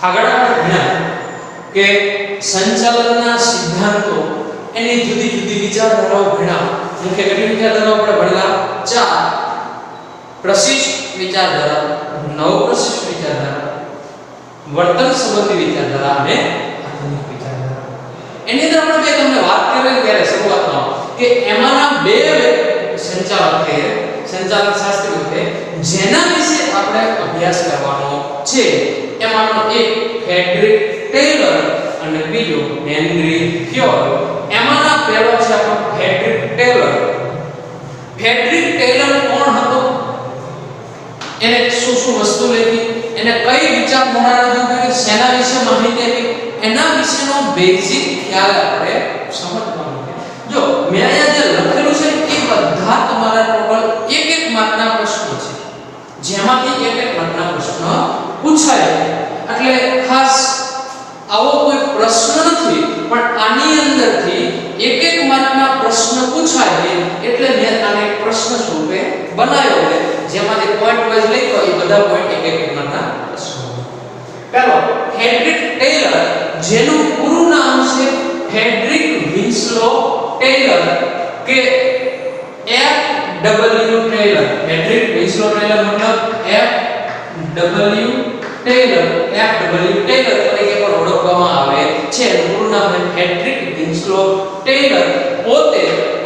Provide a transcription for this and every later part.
આગળ આપણે ભણ્યા કે સંચાલનના સિદ્ધાંતો એની જુદી જુદી વિચારધારાઓ ભણ્યા. મુખ્ય કેટલી વિચારધારાઓ આપણે ભણેલા? 4. પ્રશિષ્ટ વિચારધારા, નવપ્રશિષ્ટ વિચારધારા, વર્તન સંબંધી વિચારધારા અને આધુનિક વિચારધારા. એની અંદર આપણે બે તમને વાત કરેલી ત્યારે શરૂઆતમાં કે એમાંના બે સંચાલક છે, સંચાલક શાસ્ત્રી છે જેના વિશે આપણે અભ્યાસ કરવાનો છે. એમાંનો એક ફ્રેડરિક ટેલર અને બીજો હેનરી થિયોર. એમાંના પહેલો છે આપણો ફ્રેડરિક ટેલર. ફ્રેડરિક ટેલર કોણ હતો? એને શું શું વસ્તુ લખી, એને કઈ વિચારધારા રજૂ કરી, શેના વિશે માહિતી આપી, એના વિશેનો બેઝિક ખ્યાલ આપણે સમજવાનો છે. જો મેં અહીંયા જે લખેલું છે એ બધા તમારા ટોટલ એક એક માર્કના પ્રશ્નો છે, જેમાંથી એક એક માર્કના પ્રશ્ન પૂછાય. એટલે ખાસ આવો કોઈ પ્રશ્ન નથી, પણ આની અંદરથી એક એક માર્કના પ્રશ્ન પૂછાય એટલે મેં આને પ્રશ્ન સ્વરૂપે બનાવ્યો છે, જેમાંથી પોઈન્ટ વાઇઝ લખ્યો એ બધા પોઈન્ટ એક એક માર્કના પ્રશ્નો. પહેલો ફ્રેડરિક ટેલર, જેનું પૂરું નામ છે ફ્રેડરિક વિન્સલો ટેલર કે FW ટેલર. ફ્રેડરિક વિન્સલો ટેલર મતલબ FW ટેલર, FW ટેલર તરીકે પણ ઓળખવામાં આવે છે. પૂરું નામ છે ફ્રેડરિક વિન્સલો ટેલર. પોતે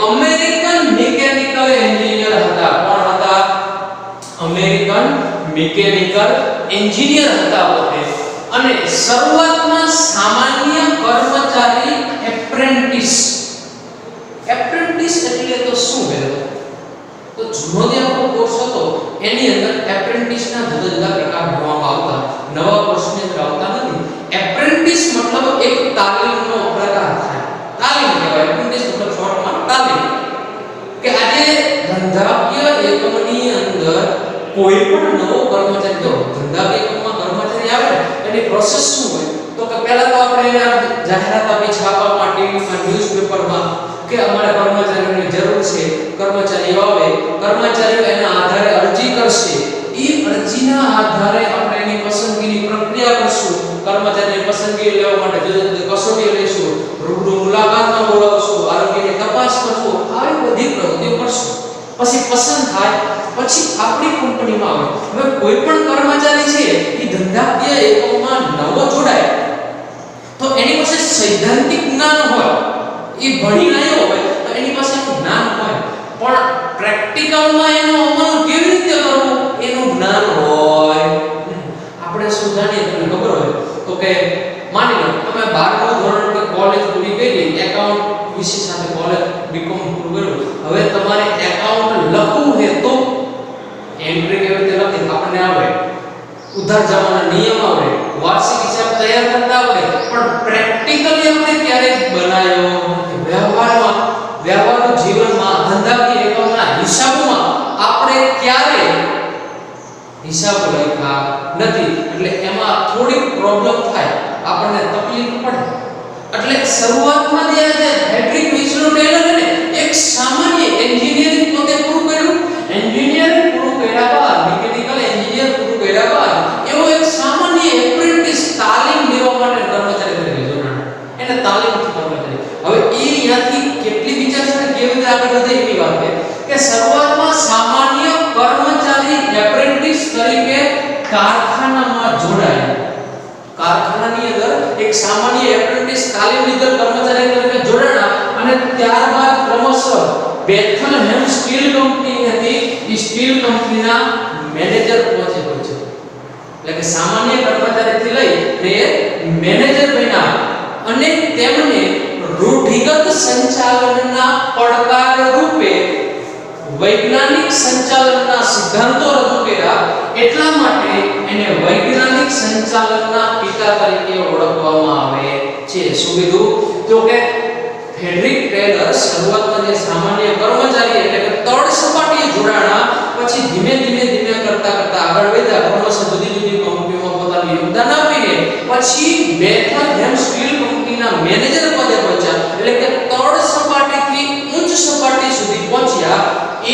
અમેરિકન મિકેનિકલ એન્જિનિયર હતા. કોણ હતા? અમેરિકન મિકેનિકલ એન્જિનિયર હતા પોતે. અને શરૂઆતમાં સામાન્ય કર્મચારી એપ્રેન્ટિસ. એપ્રેન્ટિસ એટલે તો શું કહેવાય? તો જૂનો જે આપણો કોર્સ હતો એની અંદર એપ્રેન્ટિસના જુદા જુદા પ્રકાર ભણવામાં આવતા, નવા કોર્સની અંદર આવતા નથી. એપ્રેન્ટિસ મતલબ એક તાલીમનો પ્રકાર થાય. તાલીમ કહેવાય. એપ્રેન્ટિસ મતલબ શોર્ટમાં તાલીમ. કે આજે ધંધાકીય એકમની અંદર કોઈ પણ નવો કર્મચારી, જો ધંધાકીય એકમમાં કર્મચારી આવે એની પ્રોસેસ શું હોય? તો કે પહેલા તો આપણે જાહેરાત આપી છાપવામાં, ટીવીમાં, ન્યૂઝપેપરમાં કે અમારે કર્મચારીઓની જરૂર છે. કર્મચારીઓ આવે, કર્મચારીઓ એના આધારે અરજી કરશે. એ અરજીના આધારે આપણે એની પસંદગીની પ્રક્રિયા કરશું. કર્મચારીની પસંદગી લેવા માટે જુદી જુદી કસોટી લઈશું, રૂબરૂ મુલાકાતમાં બોલાવશું, આરોગ્યની તપાસ કરશું, આવી બધી પ્રવૃત્તિઓ કરશું. પછી પસંદ થાય પછી આપણી કંપનીમાં આવે. હવે કોઈ પણ કર્મચારી છે એ ધંધાકીય એકમમાં નવો જોડાય તો એની પાસે સૈદ્ધાંતિક જ્ઞાન હોય, એ ભણી આવ્યો હોય તો એની પાસે જ્ઞાન હોય, પણ પ્રેક્ટિકલમાં એનો અમલ કેવી રીતે કરવો એનું જ્ઞાન હોય. આપણે શું જાણીએ તમને ખબર હોય તો કે માની લો તમે 12મું ધોરણ કે કોલેજ પૂરી કરી, એકાઉન્ટ વિષય સાથે કોલેજ બીકોમ પૂરું કર્યું, હવે તમારે એકાઉન્ટ લખવું છે તો એન્ટ્રી કેવી રીતે લખી આપણને આવડે, ઉધાર જવાના નિયમ આવડે, વાર્ષિક હિસાબ તૈયાર કરતા આવડે, પણ પ્રેક્ટિકલી આપણે ક્યારે બનાવ્યો નથી. વ્યવહારુ જીવનમાં, ધંધાકીય એકમના હિસાબોમાં આપણે ક્યારે હિસાબ લખ્યા નથી. એટલે એમાં થોડી પ્રોબ્લેમ થાય, આપણને તકલીફ પડે. એટલે શરૂઆતમાં જે ફ્રેડરિક વિન્સલો ટેલર ને એક સામાન્ય એન્જિનિયરિંગ પોતે પૂરું કર્યું. એન્જિનિયરિંગ પૂરું કર્યા બાદ, મિકેનિકલ એન્જિનિયર પૂરું કર્યા બાદ એવો એક સામાન્ય એપ્રેન્ટિસ તાલીમ લેવા માટે કર્મચારી તરીકે જોડાયો. એને તાલીમથી કર્મચારી. હવે એ અહીંયાથી કેટલી વિચારસરણી કેવી રીતે આગળ વધે એની વાત છે કે શરૂઆતમાં સામાન્ય કર્મચારી એપ્રેન્ટિસ તરીકે કારખાનામાં જોડાયા. કારખાનાની અંદર એક સામાન્ય એપ્રેન્ટિસ તાલીમ લીધેલ કર્મચારી તરીકે જોડાયા અને ત્યારબાદ ક્રમશઃ બેથલહેમ સ્ટીલ કંપની હતી, એ સ્ટીલ કંપનીના મેનેજર પહોંચે છે. એટલે કે સામાન્ય કર્મચારીથી લઈને મેનેજર બન્યા અને તેમને રૂઢિગત સંચાલનના પડકાર રૂપે વૈજ્ઞાનિક સંચાલનના સિદ્ધાંતો રજૂ કર્યા. એટલા માટે એને વૈજ્ઞાનિક સંચાલનના પિતા તરીકે ઓળખવામાં આવે છે. શું કીધું? તો કે ફ્રેડરિક ટેલર શરૂઆતમાં જે સામાન્ય કર્મચારી એટલે કે તળ સપાટીએ જોડાણા, પછી ધીમે ધીમે કરતા આગળ વધ્યા, ક્રમશઃ જુદી જુદી કંપનીઓમાં પોતાનું યોગદાન આપીને પછી બેથલહેમ સ્ટીલ કંપનીના મેનેજર પદે પહોંચ્યા. એટલે કે તળ સપાટીથી ઉચ્ચ સપાટી સુધી પહોંચ્યા.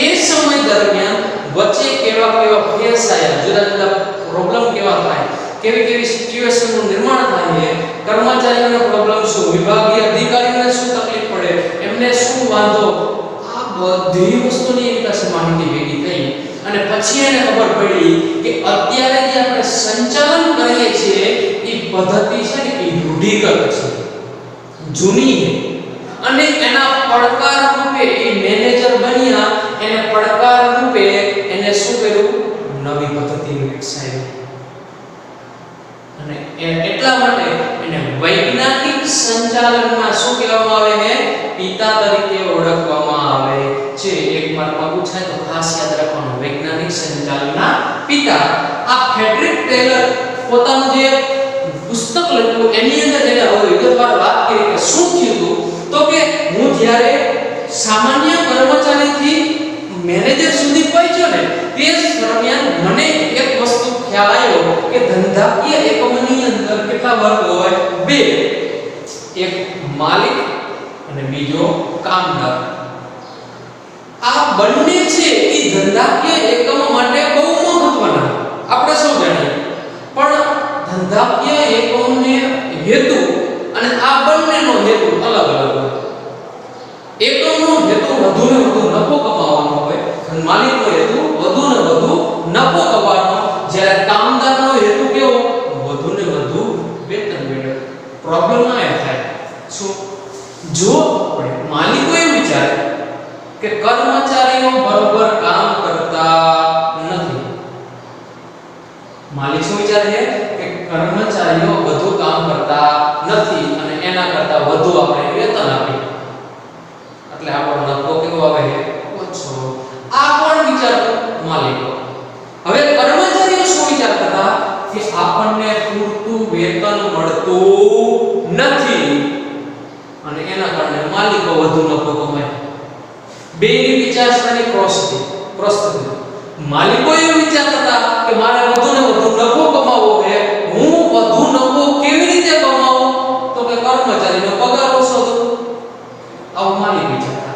એ સમય દરમિયાન વચ્ચે કેવા ફેસ આવ્યા, જુદા જુદા પ્રોબ્લેમ કેવા થાય કેવી કેવી સિચ્યુએશનનું નિર્માણ થાય છે, કર્મચારીઓને પ્રોબ્લેમ શું, વિભાગીય અધિકારીઓને શું તકલીફ પડે, એમને શું વાંધો, આ બધી વસ્તુની એની પાસે માહિતી ભેગી થઈ અને પછી એને ખબર પડી કે અત્યારે જે આપણે સંચાલન કરીએ છીએ એ પદ્ધતિ છે ને એ રૂઢિગત છે, જૂની છે અને એના પડકાર રૂપે એ મેનેજર બન્યા, એને પડકાર રૂપે એને શું કર્યું, નવી પદ્ધતિ વિકસાવી અને એટલા માટે એને વૈજ્ઞાનિક સંચાલનમાં શું કહેવામાં આવે છે, પિતા તરીકે ઓળખવામાં આવે છે. એક માર્કમાં પૂછાય તો ખાસ યાદ રાખવાનું, વૈજ્ઞાનિક સંચાલનના પિતા. આ ફ્રેડરિક ટેલર પોતાનું જે પુસ્તક લખ્યું એની અંદર એને હવે વિગતવાર વાત કરી કે શું થયું હતું, તો કે હું જ્યારે સામાન્ય કર્મચારીથી મેનેજર સુધી પહોંચ્યો ને તે દરમિયાન મને એક વસ્તુ ખ્યાલ આવ્યો કે ધંધાકીય એકમની અંદર કેટલા વર્ગ હોય, બે, એક માલિક અને બીજો કામદાર. આ બંને છે એ ધંધાકીય એકમ માટે બહુ મહત્વના, આપણે સૌ જાણીએ, પણ ધંધાકીય એકમને હેતુ અને આ બંનેનો હેતુ અલગ અલગ હોય. એકમનો હેતુ વધુ ને વધુ નફો કમાવાનો હોય, માલિકનો હેતુ વધુ ને વધુ નફો કમાવાનો, જ્યારે કામદારનો હેતુ કેવો, વધુ ને વધુ વેતન મેળવવું. પ્રોબ્લેમ આ થાય શું, જો માલિકો એમ વિચારે કે કર્મચારીઓ બરોબર કામ કરતા નથી, માલિક શું વિચારે છે કે કર્મચારીઓ વધુ કામ કરતા નથી અને એના કરતા વધુ આપણે વેતન આપીએ એટલે આપણો નફો કેવો આવે છે, ઓછો. આ કોણ વિચારતો, માલિકો. હવે કર્મચારીઓ શું વિચારતા હતા કે આપણને પૂરતું વેતન મળતું નથી અને એના કારણે માલિકો વધુ નફો કમાય. બેની વિચારસરણી ક્રોસ થઈ. માલિકો એવું વિચારતા હતા કે મારે વધુ ને વધુ નફો કમાવવો છે, હું વધુ નફો કેવી રીતે કમાવું, તો કે કર્મચારીનો પગાર ઓછો દઉં, આવું માલિક વિચારતા.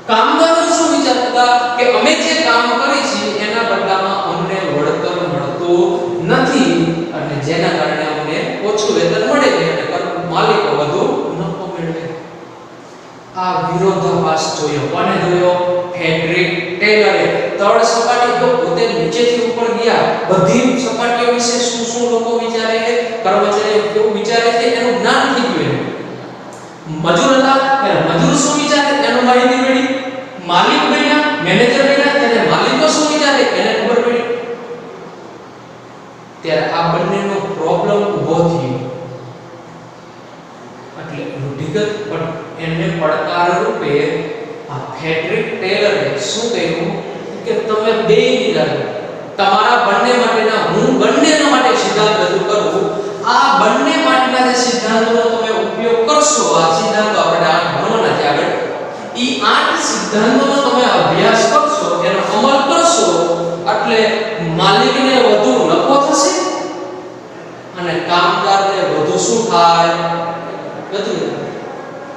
કામદારો શું વિચારતા હતા કે અમે જે કામ કરીએ છીએ એના બદલામાં અમને વળતર મળતું નથી અને જેના કારણે અમને ઓછું વેતન મળે છે અને માલિકો વધુ નફો મેળવે. આ વિરોધાભાસ જોયો, કોને જોયો, ફ્રેડરિક ટેલરે. તળ સપાટી જો પોતે નીચેથી ઉપર ગયા, બધી સપાટીઓ વિશે શું શું લોકો વિચારે છે, કર્મચારીઓ કેવું વિચારે છે એનું જ્ઞાન થઈ ગયું. મજૂર હતા ત્યારે મજૂર શું વિચારે એનું માહિતી મળી, માલિક બન્યા, મેનેજર બન્યા ત્યારે માલિકો શું વિચારે એને ખબર પડી. ત્યારે આ બંનેનો પ્રોબ્લેમ ઊભો થયો એટલે રૂઢિગત પણ એને પડકાર રૂપે આ ફ્રેડરિક ટેલરે શું કહ્યું કે તમે બે વિચારો, તમારા બંને માટેના, હું બંનેના માટે સિદ્ધાંત રજૂ કરું, આ બંને માટેના જે સિદ્ધાંતોનો તમે ઉપયોગ કરશો, આ સિદ્ધાંતો આપણે આ ભણવાના છે આગળ, ઈ 8 સિદ્ધાંતોનો તમે અભ્યાસ કરશો, એનો અમલ કરશો એટલે માલિકને વધુ નફો થશે અને કામદારને વધુ શું થાય, બધું.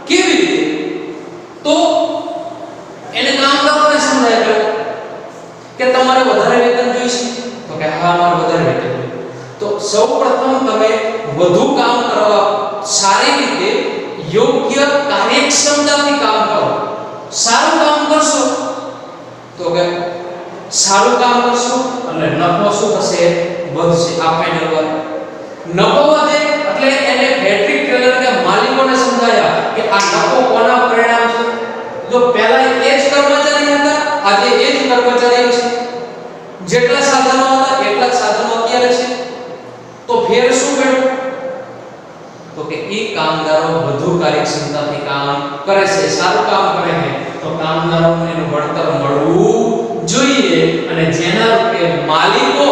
કેવી રીતે, તો એને કામદારોને સમજાય કે તમારે વધારે વેતન જોઈશે, તો કે હા મારે વધારે વેતન જોઈએ, તો સૌપ્રથમ તમે વધુ કામ કરવા, સારી રીતે યોગ્ય કાર્યક્ષમતાથી કામ કરો, સારું કામ કરશો તો કે સારું કામ કરશો એટલે નફો શું થશે, વધશે. આ ફાઇનલ વાત. નફો વધે એટલે એને ફ્રેડરિક ટેલરને માલિકોને સમજાયા કે આ નફો કોના પરિણામ છે. જો પહેલા એ જ કર્મચારી હતા, આજે એ જ કર્મચારીઓ છે, જેટલા સાધનો હતા એટલા જ સાધનો અત્યારે છે, તો ફેર શું પડ્યો, તો કે એ કામદારો વધુ કાર્યક્ષમતાથી કામ કરે છે, સારું કામ કરે છે, તો કામદારોને એનું વળતર મળવું જોઈએ અને જેના રૂપે માલિકો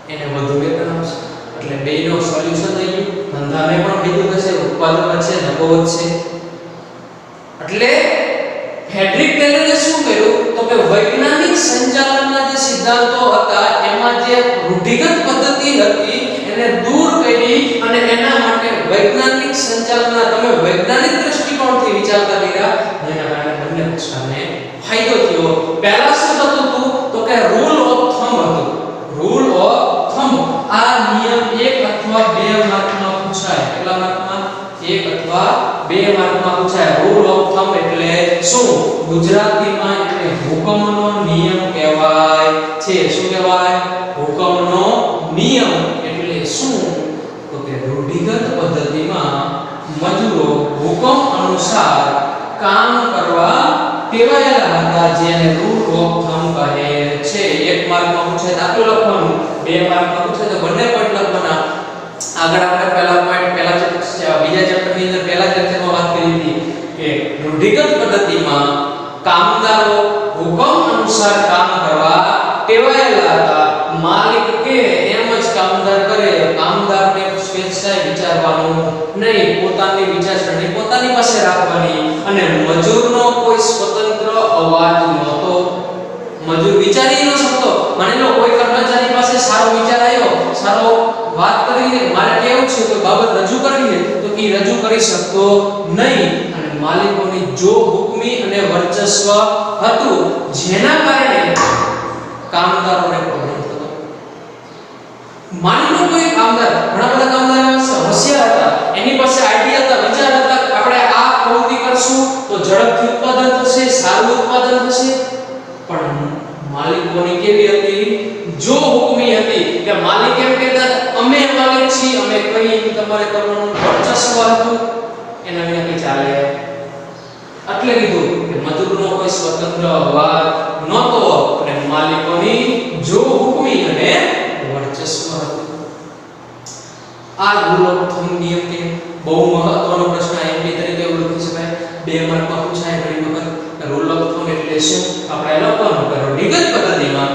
એને વધુ વેતન આપશે. એટલે બેયનો સોલ્યુશન થઈ ગયું, ધંધાને પણ ફાયદો થશે, ઉત્પાદન વધશે, નફો વધશે. એટલે ફ્રેડરિક ટેલરે શું કર્યું તો કે વૈજ્ઞાનિક સંચાલનના જે સિદ્ધાંતો હતા એમાં જે રૂઢિગત પદ્ધતિ હતી એને દૂર કરી અને એના માટે વૈજ્ઞાનિક સંચાલનના તમે વૈજ્ઞાનિક દૃષ્ટિકોણથી વિચારતા કર્યા, જેના કારણે બંને પક્ષને ફાયદો થયો. પહેલા શું થતું હતું તો કે રૂલ ઓફ થંબ હતું. રૂલ ઓફ થંબ આ નિયમ 1 અથવા 2 માર્કમાં પૂછાય. કેટલા માર્કમાં? 1 અથવા 2 માર્કમાં પૂછાય. રૂલ ઓફ થંબ એટલે શું? ગુજરાતીમાં એટલે હુકમનો નિયમ કહેવાય છે. શું કહેવાય? હુકમનો નિયમ એટલે શું? તો કે રૂઢિગત પદ્ધતિમાં મજૂરો હુકમ અનુસાર કામ કરવા ટેવાયેલા હતા, જેને રૂલ ઓફ થંબ કહે છે. 1 માર્કમાં પૂછે દાખલો લખવાનું, 2 માર્કમાં પૂછે તો બંને પોઈન્ટ લખવાના. આગળ આપણે બીજા ચેપ્ટરની અંદર પહેલા લેક્ચરમાં વાત કરી હતી કે રૂઢિગત પદ્ધતિમાં કામદારો હુકમ અનુસાર કામ કરવા ટેવાયેલા હતા. માલિક કે એમ જ કામદાર કરે, કામદારને સ્વેચ્છાએ વિચારવાનું નહીં, પોતાની વિચારસરણી પોતાની પાસે રાખવાની, અને મજૂરનો કોઈ સ્વતંત્ર અવાજ નહોતો. મજૂર વિચારી ન શકતો. માની લો કોઈ કર્મચારી પાસે સારો વિચાર આવ્યો, સારો વાત કરીને મારે કેવું છે કોઈ બાબત રજૂ કરવી છે તો એ રજૂ કરી શકતો નહીં. અને માલિકોની જો હુકમી અને વર્ચસ્વ હતું, જેના કારણે કામદારોને પ્રોબ્લેમ થતો. માની લો કોઈ કામદાર, ઘણા બધા કામદાર હોશિયાર હતા, એની પાસે આઈડિયા હતા, વિચાર હતા કે આપણે આ પ્રવૃત્તિ કરશું તો ઝડપથી ઉત્પાદન થશે, સારું ઉત્પાદન થશે. પણ માલિકોની કેવી હતી? જો હુકમી હતી કે માલિક એમ કહેતા અમે માલિક છીએ, અમે કઈ તમારે કરવાનું વર્ચસ્વ હતું, એના વિના કઈ ચાલે. એટલે કીધું કે મજૂરનો કોઈ સ્વતંત્ર અવાજ નહોતો અને માલિકોની જો હુકમી અને વર્ચસ્વ હતું. આ રૂલ ઓફ થંબ નિયમ કે બહુ મહત્વનો પ્રશ્ન એમપી તરીકે ઓળખી શકાય. 2 માર્કમાં પૂછાય ઘણી વખત. રૂલ ઓફ થંબ એટલે શું? આપણે લખવાનું કે રૂઢિગત પદ્ધતિમાં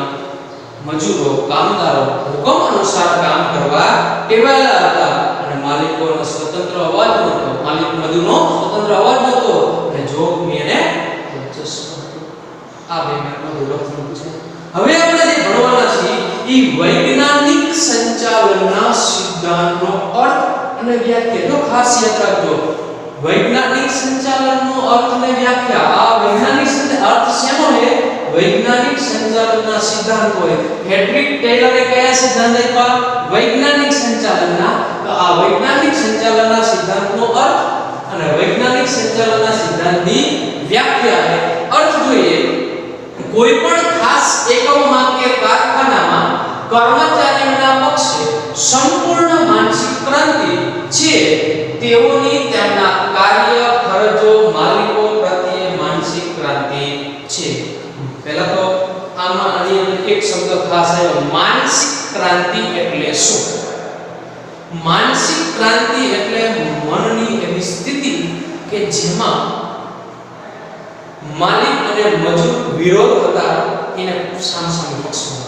મજૂરો કામદારો હુકમ અનુસાર કામ કરવા ટેવાયેલા હતા અને માલિકોનો સ્વતંત્ર અવાજ નહોતો. મજૂરનો સ્વતંત્ર અવાજ નહોતો અને જો હુકમી અને વર્ચસ્વ હતું. આ 2 માર્કમાં રૂલ ઓફ થંબ છે. હવે આપણે જે ભણવાના છીએ એ વૈજ્ઞાનિક સંચાલનના સિદ્ધાંતનો અર્થ અને વ્યાખ્યા. તો ખાસ યાદ રાખજો, વૈજ્ઞાનિક સંચાલનનો અર્થ અને વ્યાખ્યા. આ વૈજ્ઞાનિક અર્થ શેનો છે? વૈજ્ઞાનિક સંચાલનના સિદ્ધાંતો છે. હેડ્રિક ટેલરે કયા સિદ્ધાંત આપ્યા? વૈજ્ઞાનિક સંચાલનના. તો આ વૈજ્ઞાનિક સંચાલનના સિદ્ધાંતનો અર્થ અને વૈજ્ઞાનિક સંચાલનના સિદ્ધાંતની વ્યાખ્યા છે. અર્થ જોઈએ, કોઈ પણ ખાસ એકમમાં કે કારખાનામાં કર્મચારીઓના પક્ષે સંપૂર્ણ માનસિક ક્રાંતિ છે. તેઓની તેમના કાર્ય, ફરજો, માલિકો પ્રત્યે માનસિક ક્રાંતિ છે. પહેલા તો આમાં આની એક શબ્દ ખાસ આવ્યો, માનસિક ક્રાંતિ એટલે શું? માનસિક ક્રાંતિ એટલે મનની એવી સ્થિતિ કે જેમાં માલિક અને મજૂર વિરોધ હતા, એને સામસામે પક્ષમાં.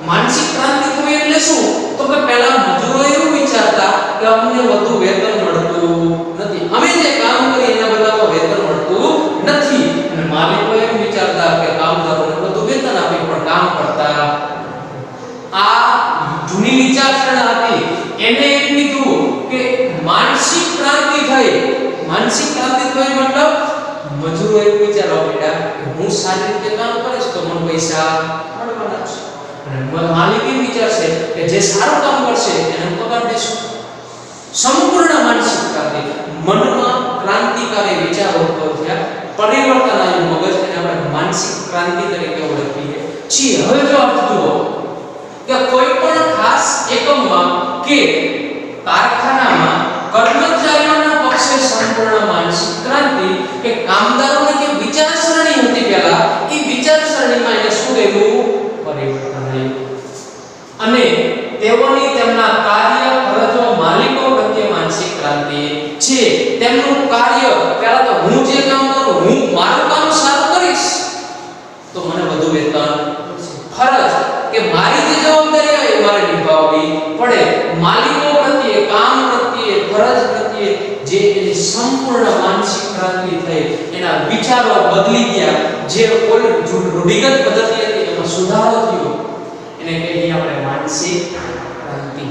માનસિક ક્રાંતિ થવી એટલે શું? તો કે પહેલા મજૂરો એવું વિચારતા કે અમને વધુ વેતન મળતું નથી, અમે જે કામ કરીએ એના બદલામાં વેતન મળતું નથી. અને માલિકો એમ વિચારતા કે કામદારોને વધુ વેતન આપી પણ કામ કરતા. આ જૂની વિચારસરણી હતી. એને એમ કીધું કે માનસિક ક્રાંતિ થઈ. માનસિક ક્રાંતિ થઈ મતલબ મજૂરો એવું વિચારવા બેટા કે હું સારી રીતે કામ કરીશ તો મને પૈસા મળવાના છે. અને માલિક એમ વિચારશે કે જે સારું કામ કરશે એને પગાર દેશું. સંપૂર્ણ માનસિક ક્રાંતિ, મનમાં ક્રાંતિકારી વિચારો થયા, પરિવર્તન આવ્યું મગજ, એને આપણે માનસિક ક્રાંતિ તરીકે ઓળખીએ છીએ. હવે જો અર્થ જુઓ કે કોઈ પણ ખાસ એકમમાં કે કારખાનામાં કર્મચારીઓના પક્ષે સંપૂર્ણ માનસિક ક્રાંતિ કે કામદારોની જે વિચારસરણી હતી પહેલા, એ વિચારસરણીમાં એને શું થયું? પરિવર્તન આવ્યું. અને તેઓની તેમના કાર્ય, ફરજો, માલિકો પ્રત્યે માનસિક ક્રાંતિ છે. તેમનું કાર્ય પહેલા તો હું જે કામ કરું, હું મારું કામ સારું કરીશ તો મને વધુ વેતન મળશે. ફરજ કે મારી જે જવાબદારી હોય એ મારે નિભાવવી પડે. માલિકો પ્રત્યે, કામ પ્રત્યે, ફરજ પ્રત્યે જે એની સંપૂર્ણ માનસિક ક્રાંતિ થઈ, એના વિચારો બદલી ગયા. જે કોઈ રૂઢિગત પદ્ધતિ હતી એમાં સુધારો થયો, એને કહીએ આપણે માનસિક ક્રાંતિ.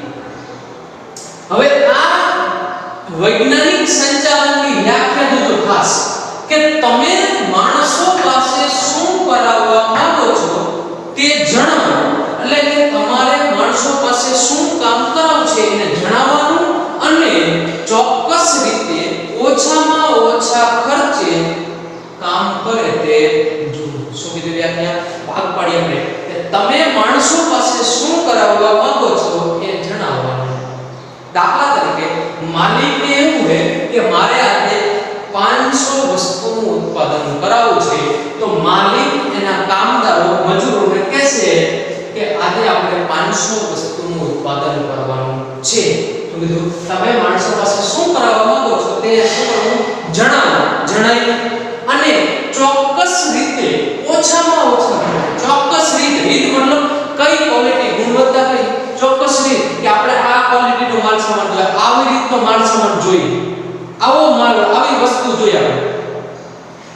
હવે આ વૈજ્ઞાનિક સંચાલનની વ્યાખ્યા જોજો ખાસ, કે તમે માણસો પાસે શું કરાવવા માંગો છો તે જણાવો. એટલે કે તમારે માણસો પાસે શું કામ કરાવું છે એને જણાવવાનું અને ચોક્કસ રીતે ઓછામાં ઓછા ખર્ચે કામ કરે તે જોવું. શું કીધું વ્યાખ્યા? ભાગ પાડી આપણે કે તમે માણસો પાસે શું કરાવવા માંગો છો એ જણાવવાનું. દાખલા તરીકે માલિકને એવું છે કે મારે આજે 500 વસ્તુનું ઉત્પાદન કરાવવું છે, તો માલિક એના કામદારો મજૂરોને કહેશે કે આજે આપણે 500 વસ્તુનું ઉત્પાદન કરવાનું છે. તો કીધું તમે માણસો પાસે શું કરાવવા માંગો છો તે શું કરવું? જણાવી અને ચોક્કસ રીતે ઓછામાં ઓછા ચોક્કસ રીત મતલબ કઈ ક્વોલિટી, ગુણવત્તા કઈ ચોક્કસ રીત કે આપણે આ ક્વોલિટીનો માલ સામાન જોઈએ, આવી રીતનો માલ સામાન જોઈએ, આવો માલ આવી વસ્તુ જોઈએ. આપણે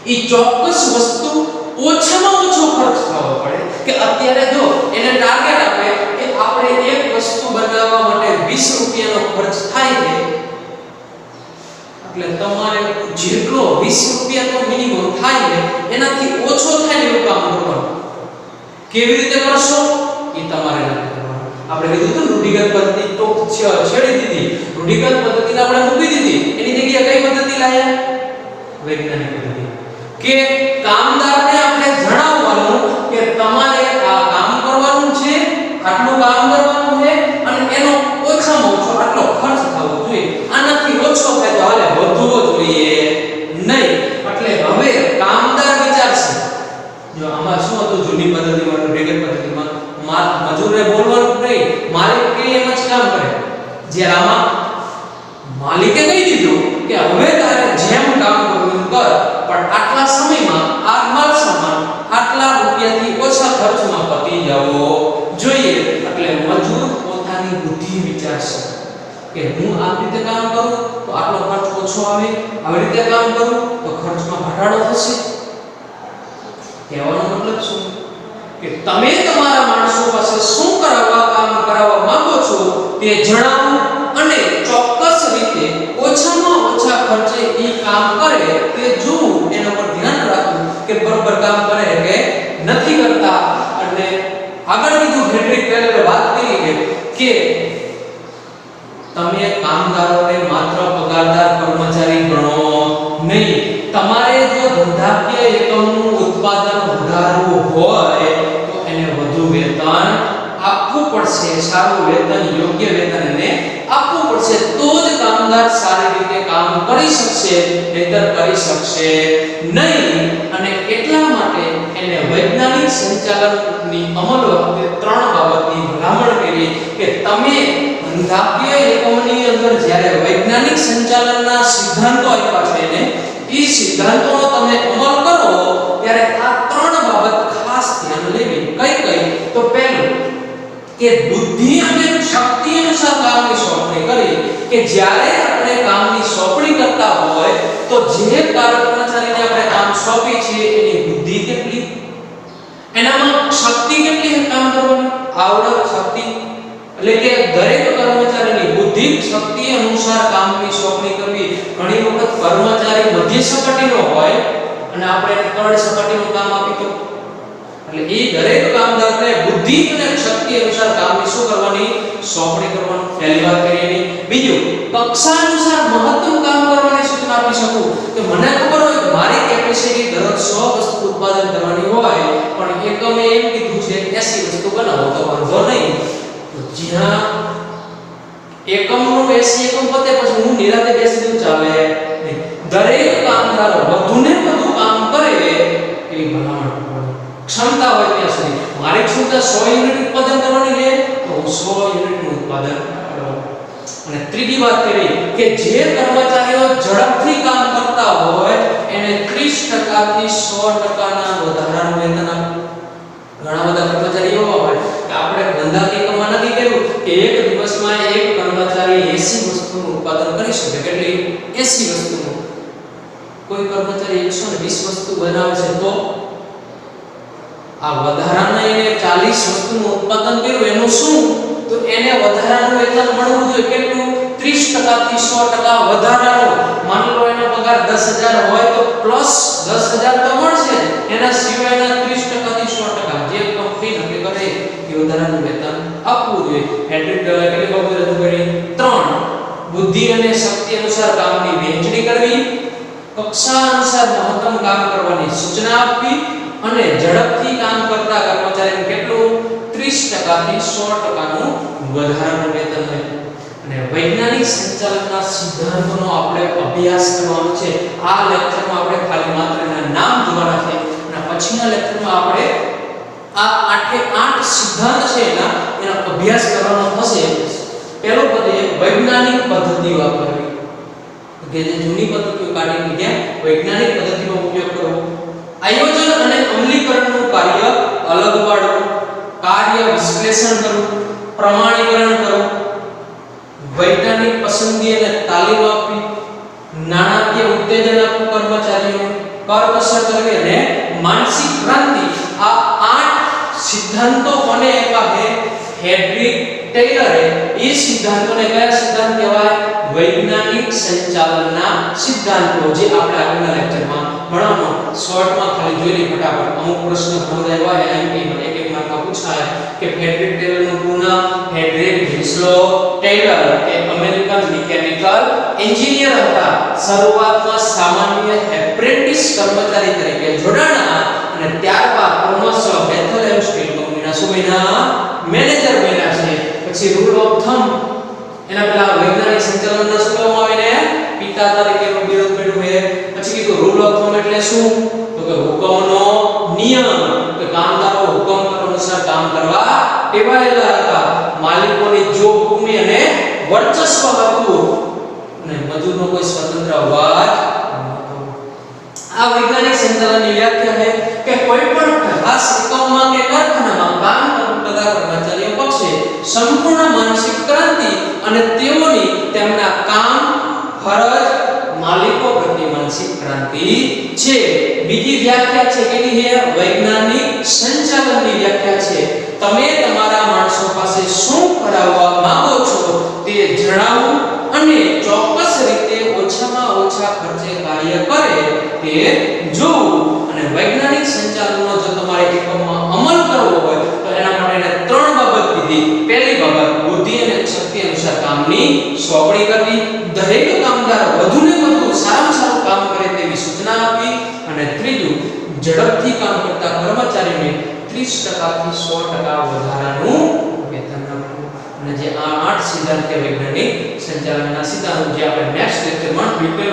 ઈ ચોક્કસ વસ્તુ ઓછામાં ઓછો ખર્ચ થવો પડે કે અત્યારે જો એને ટાર્ગેટ આપે કે આપણે એક વસ્તુ બનાવવા માટે 20 રૂપિયાનો ખર્ચ થાય છે, એટલે તમારે જેટલો 20 રૂપિયા તો મિનિમમ થાય છે એનાથી ઓછો થાય એવું કામ કરવાનું. કેવી રીતે કરશો એ તમારે નક્કી કરવાનું. આપણે કીધું તો રૂઢિગત પદ્ધતિ તો છેડી દીધી, રૂઢિગત પદ્ધતિને આપણે મૂકી દીધી, એની જગ્યાએ કઈ પદ્ધતિ લાયા? વૈજ્ઞાનિક પદ્ધતિ. કે કામદારને આપણે જણાવવાનું કે તમારે આ કામ કરવાનું છે, આટલું કામ કરવાનું છે અને એનો ઓછામાં ઓછો આટલો ખર્ચ થવો જોઈએ, આનાથી ઓછો થાય તો હાલે, વધવો જોઈએ નહીં. એટલે હવે કામદાર વિચારશે, જો આમાં શું હતું જૂની પદ્ધતિમાં, રૂઢિગત પદ્ધતિમાં મજૂરને બોલવાનું નહીં, માલિક કે એમ જ કામ કરે. જ્યારે આમાં માલિકે કહી દીધું કે હવે તારે જેમ કામ કરવું કર, પણ આટલા સમયમાં આ માલ સામાન આટલા રૂપિયાથી ઓછા ખર્ચમાં પતી જવો જોઈએ. એટલે મજૂર પોતાની બુદ્ધિ વિચારશે કે હું આ રીતે કામ કરું તો આટલો ખર્ચ ઓછો આવે, આવી રીતે કામ કરું તો ખર્ચમાં ઘટાડો થશે. કહેવાનો મતલબ શું કે તમે તમારા માણસો પાસે શું કામ કરાવવા માંગો છો તે જણાવો અને ચોક્કસ રીતે ઓછામાં ઓછા ખર્ચે એ કામ કરે તે જોવું, એના પર ધ્યાન રાખવું કે બરોબર કામ કરે કે નથી કરતા. અને આગળ કીધું હેનરી ટેલરે વાત કરી કે તમે કામદારોને માત્ર પગારદાર કર્મચારી ગણો નહીં. તમારે જો ધંધાકીય એકમનું ઉત્પાદન વધારવું હોય તો એને વધુ વેતન આપવું પડશે, સારું વેતન, યોગ્ય વેતન એને આપવું પડશે, તો જ કામદાર સારી રીતે કામ કરી શકશે, નહીંતર કરી શકશે નહીં. અને એટલા માટે એને વૈજ્ઞાનિક સંચાલનની અમલ વખતે 3 બાબતની ભલામણ કરી કે તમે ધંધાકીય એકમની અંદર જ્યારે વૈજ્ઞાનિક સંચાલનના સિદ્ધાંતો આપ્યા છે ને, એ સિદ્ધાંતોનો તમે અમલ કરો ત્યારે આ 3 બાબત ખાસ ધ્યાન લેવી. કઈ તો પહેલું કે બુદ્ધિ અને શક્તિ અનુસાર કામની સોંપણી કરી, કે જ્યારે આપણે કામની સોંપણી કરતા હોય તો જે કર્મચારીને આપણે કામ સોંપી છે એની બુદ્ધિ કેટલી, એનામાં શક્તિ કેટલી કામ કરવાની, આવડત, શક્તિ, એટલે કે દરેક કર્મચારીની બુદ્ધિ શક્તિ અનુસાર કામની સોંપણી કરવી. ઘણી વખત કર્મચારી મધ્ય સપાટીનો હોય અને આપણે તળ સપાટીનું કામ આપી તો, એટલે એ દરેક કામદારને બુદ્ધિ અને શક્તિ અનુસાર કામની શું કરવાની, સોંપણી કરવાની. પહેલી વાત કરીએ એની. બીજું, કક્ષા અનુસાર મહત્તમ કામ કરવાની સૂચના આપી શકું કે મને ખબર હોય કે મારી કેપેસિટી દરરોજ 100 વસ્તુ ઉત્પાદન કરવાની હોય, પણ એકમે એમ કીધું છે કે 80 વસ્તુ બનાવો તો વાંધો નહીં. તો જ્યાં એકમનું 80 એકમ પતે પછી હું નિરાતે બેસી દઉં ચાલે નહીં. દરેક કામદારો વધુને વધુ કામ કરે એવી ભલામણ. ક્ષમતા હોય ત્યાં સુધી, મારી ક્ષમતા 100 યુનિટ ઉત્પાદન કરવાની છે તો હું 100 યુનિટનું ઉત્પાદન કરું. અને ત્રીજી વાત કરી કે જે કર્મચારીઓ ઝડપથી કામ કરતા હોય એને 30% થી 100% ના વધારાનું વેતન આપવું. ઘણા બધા કર્મચારીઓ હોય કે આપણે ધંધાકીય એકમમાં નથી કર્યું કે એક દિવસમાં એક કર્મચારી 80 વસ્તુનું ઉત્પાદન કરી શકે. કેટલી? 80 વસ્તુનું. કોઈ કર્મચારી 120 વસ્તુ બનાવે છે તો આ વધારાના એને 40 વસ્તુનું ઉત્પાદન કર્યું એનું શું, તો એને વધારાનું વેતન મળવું જોઈએ. કેટલું? 30% થી 100% વધારાનું. માની લો એનો પગાર 10000 હોય તો પ્લસ 10000 તો મળશે, એના સિવાયના 30% થી 100% જે કંપની નક્કી કરે એ વધારાનું વેતન આપવું જોઈએ. હેડ્રિક ટેલરે કેટલી બાબતો રજૂ કરી? 3. બુદ્ધિ અને શક્તિ અનુસાર કામની વહેંચણી કરવી, કક્ષા અનુસાર મહત્તમ કામ કરવાની સૂચના આપવી અને ઝડપથી કામ કરતા કર્મચારીને કેટલું 30% થી 100% નું વધારાનું વેતન મળે. અને વૈજ્ઞાનિક સંચાલનના સિદ્ધાંતોનો આપણે અભ્યાસ કરવાનો છે. આ લેક્ચરમાં આપણે ખાલી માત્ર એના નામ જોવાના છે અને પછીના લેક્ચરમાં આપણે આ 8 સિદ્ધાંત છે એનો અભ્યાસ કરવાનો થશે. પહેલો પદ એ વૈજ્ઞાનિક પદ્ધતિ વાપરવી, કે જે જૂની પદ્ધતિઓ કાઢીને ત્યાં વૈજ્ઞાનિક પદ્ધતિનો ઉપયોગ કરવો. આયોજન અને અમલીકરણનું કાર્ય અલગ પાડવું, કાર્ય વિશ્લેષણ કરવું, પ્રમાણીકરણ કરવું, વૈજ્ઞાનિક પસંદગી અને તાલીમ આપવી, નાણાકીય ઉત્તેજન આપવું કર્મચારીઓને, કરકસર કરવી અને માનસિક ક્રાંતિ. આ 8 સિદ્ધાંતો કોને આપ્યા છે? હેડ્રિક ટેલરે. એ સિદ્ધાંતોને કયા સિદ્ધાંત કહેવાય? વૈજ્ઞાનિક સંચાલનના સિદ્ધાંતો, જે આપણે આગળના લેક્ચરમાં ભણવાનો. શોર્ટમાં ખાલી જોઈ લઈએ ફટાફટ. અમુક પ્રશ્ન ઘણા એવા એમપી માં એક માર્કમાં પૂછાય કે હેડ્રિક ટેલરનું પૂરું નામ હેડ્રિક વિન્સ્લો ટેલર, કે અમેરિકન મિકેનિકલ એન્જિનિયર હતા. શરૂઆતમાં સામાન્ય એપ્રેન્ટિસ કર્મચારી તરીકે જોડાણા અને ત્યારબાદ ક્રમશઃ બેથલેહેમ સ્ટીલ કંપનીના શું બન્યા? મેનેજર બન્યા છે. પછી રૂલ ઓફ થંબ, એના પેલા વૈજ્ઞાનિક સંચાલનના શું કહેવામાં આવે ને? પિતા તરીકેનો બિરુદ મેળવ્યું છે. પછી કીધું રૂલ ઓફ થંબ એટલે શું? તો કે હુકમનો નિયમ, કે કામદારો હુકમ અનુસાર કામ કરવા ટેવાયેલા હતા. માલિકોની જો હુકમી અને વર્ચસ્વ હતું અને મજૂરનો કોઈ સ્વતંત્ર અવાજ નહોતો. આ વૈજ્ઞાનિક સંચાલનની વ્યાખ્યા છે કે કોઈ પણ ખાસ એકમમાં કે કારખાનામાં કામ કરતા કર્મચારીઓ પક્ષે સંપૂર્ણ માનસિક ક્રાંતિ અને તેઓની તેમના કામ, ફરજ, માલિકો પ્રત્યે માનસિક ક્રાંતિ છે. બીજી વ્યાખ્યા છે કે છે વૈજ્ઞાનિક સંચાલનની વ્યાખ્યા છે તમે તમારા માણસો પાસે શું કરાવવા માંગો છો તે જણાવવું અને ચોક્કસ રીતે ઓછામાં ઓછા ખર્ચે કાર્ય કરે તે જોવું. અને વૈજ્ઞાનિક સંચાલનનો જો તમારે એકમમાં અમલ કરવો હોય તો એના માટે 3 બાબત કીધી. પહેલી બાબત બુદ્ધિ અને શક્તિ અનુસાર કામની સોંપણી કરવી, દરેક કામદાર વધુને વધુ સારામાં સારું કામ કરે તેવી સૂચના આપવી અને ત્રીજું ઝડપથી કામ કરતા કર્મચારીને 30% થી 100% વધારાનું વેતન આપવું. અને જે આ 8 સિદ્ધાંત કે વૈજ્ઞાનિક સંચાલનના સિદ્ધાંતો જે આપણે નેક્સ્ટ લેક્ચરમાં ડિટેલ